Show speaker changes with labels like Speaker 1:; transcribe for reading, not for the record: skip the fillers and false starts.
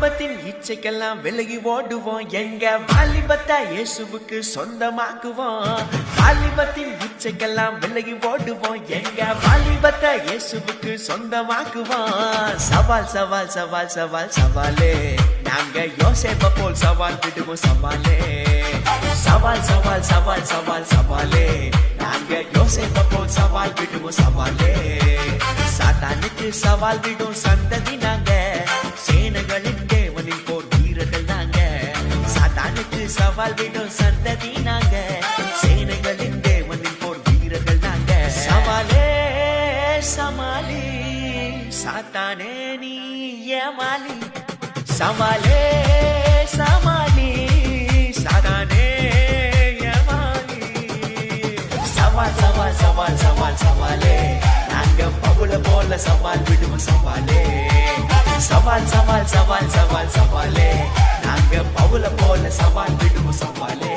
Speaker 1: வாலிபத்தின் இச்சைக்கெல்லாம் விலகி ஓடுவோம். எங்க வாலிபத்தை இயேசுவுக்கு சொந்தமாக்குவோம். வாலிபத்தின் இச்சைக்கெல்லாம் விலகி ஓடுவோம். எங்க வாலிபத்தை இயேசுவுக்கு சொந்தமாக்குவோம். சவால் சவால் சவால் சவால் சவாலே, நாங்க யோசேப்ப போல் சவால் விடுவோம் சவாலே. சவால் சவால் சவால் சவால் சவாலே, நாங்க யோசேப்ப போல் சவால் விடுவோம் சவாலே. சாத்தானுக்கு சவால் விடும் சந்ததி நாங்க, சேனைகளின் தேவனின் போர் வீரர்கள் நாங்க. சாத்தானுக்கு சவால் விடும் சந்ததி நாங்க, சேனைகளின் தேவனின் போர் வீரர்கள் நாங்க. சவாலே சமாளி, சாத்தானே நீ ஏமாளி. சவாலே சமாளி, சாத்தானே ஏமாளி. சவால் சவால் சவால் சவால் சவாலே, நாங்க பவுல போல சவால் விடுவோம் சவாலே. சவால் சவால் சவால் சவால் சவாலே, நாங்க பவுல போல சவால் விடுவோம் சவாலே.